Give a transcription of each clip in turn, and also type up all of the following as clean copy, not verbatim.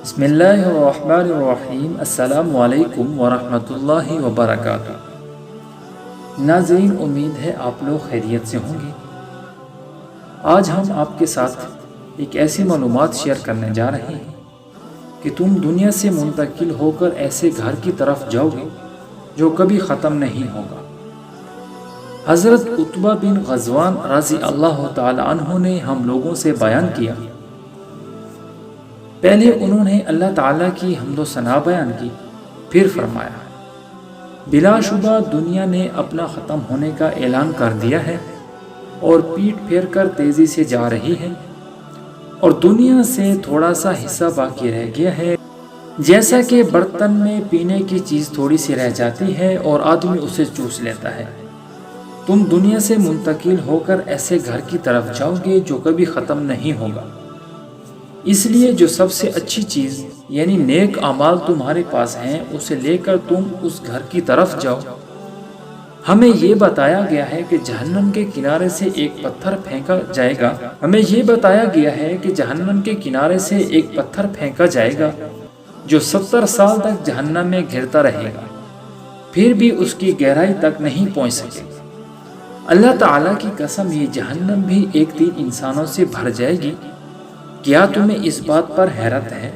بسم اللہ الرحمن الرحیم۔ السلام علیکم ورحمۃ اللہ وبرکاتہ۔ ناظرین، امید ہے آپ لوگ خیریت سے ہوں گے۔ آج ہم آپ کے ساتھ ایک ایسی معلومات شیئر کرنے جا رہے ہیں کہ تم دنیا سے منتقل ہو کر ایسے گھر کی طرف جاؤ گے جو کبھی ختم نہیں ہوگا۔ حضرت عتبہ بن غزوان رضی اللہ تعالی عنہ نے ہم لوگوں سے بیان کیا۔ پہلے انہوں نے اللہ تعالیٰ کی حمد و ثنا بیان کی، پھر فرمایا، بلا شبہ دنیا نے اپنا ختم ہونے کا اعلان کر دیا ہے اور پیٹ پھیر کر تیزی سے جا رہی ہے، اور دنیا سے تھوڑا سا حصہ باقی رہ گیا ہے، جیسا کہ برتن میں پینے کی چیز تھوڑی سی رہ جاتی ہے اور آدمی اسے چوس لیتا ہے۔ تم دنیا سے منتقل ہو کر ایسے گھر کی طرف جاؤ گے جو کبھی ختم نہیں ہوگا۔ اس لیے جو سب سے اچھی چیز یعنی نیک اعمال تمہارے پاس ہیں اسے لے کر تم اس گھر کی طرف جاؤ۔ ہمیں یہ بتایا گیا ہے کہ جہنم کے کنارے سے ایک پتھر پھینکا جائے گا۔ جہنم کے کنارے سے ایک پتھر پھینکا جائے گا جو 70 سال تک جہنم میں گرتا رہے گا، پھر بھی اس کی گہرائی تک نہیں پہنچ سکے گا۔ اللہ تعالیٰ کی قسم، یہ جہنم بھی ایک دن انسانوں سے بھر جائے گی۔ کیا تمہیں اس بات پر حیرت ہے؟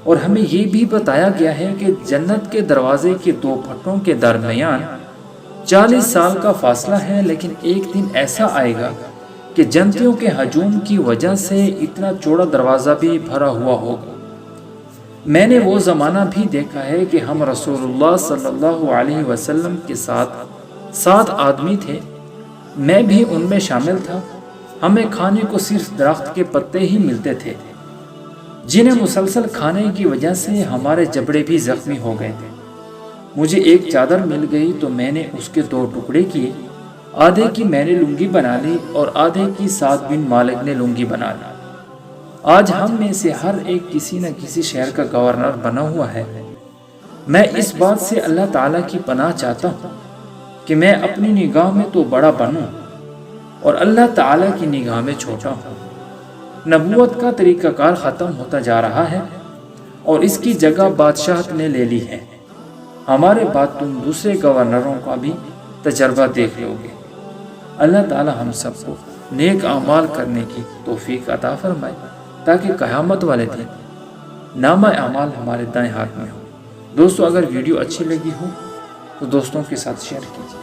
اور ہمیں یہ بھی بتایا گیا ہے کہ جنت کے دروازے کے 2 پھٹوں کے درمیان 40 سال کا فاصلہ ہے، لیکن ایک دن ایسا آئے گا کہ جنتیوں کے ہجوم کی وجہ سے اتنا چوڑا دروازہ بھی بھرا ہوا ہوگا۔ میں نے وہ زمانہ بھی دیکھا ہے کہ ہم رسول اللہ صلی اللہ علیہ وسلم کے ساتھ 7 آدمی تھے، میں بھی ان میں شامل تھا۔ ہمیں کھانے کو صرف درخت کے پتے ہی ملتے تھے، جنہیں مسلسل کھانے کی وجہ سے ہمارے جبڑے بھی زخمی ہو گئے تھے۔ مجھے ایک چادر مل گئی تو میں نے اس کے 2 ٹکڑے کیے، آدھے کی میں نے لنگی بنا لی اور آدھے کی سعد بن مالک نے لنگی بنا لی۔ آج ہم میں سے ہر ایک کسی نہ کسی شہر کا گورنر بنا ہوا ہے۔ میں اس بات سے اللہ تعالیٰ کی پناہ چاہتا ہوں کہ میں اپنی نگاہ میں تو بڑا بنوں اور اللہ تعالیٰ کی نگاہ میں چھوٹا ہوں۔ نبوت کا طریقہ کار ختم ہوتا جا رہا ہے اور اس کی جگہ بادشاہت نے لے لی ہے۔ ہمارے بعد تم دوسرے گورنروں کا بھی تجربہ دیکھ لو گے۔ اللہ تعالیٰ ہم سب کو نیک اعمال کرنے کی توفیق عطا فرمائے تاکہ قیامت والے دن نامہ اعمال ہمارے دائیں ہاتھ میں ہو۔ دوستو، اگر ویڈیو اچھی لگی ہو تو دوستوں کے ساتھ شیئر کیجیے۔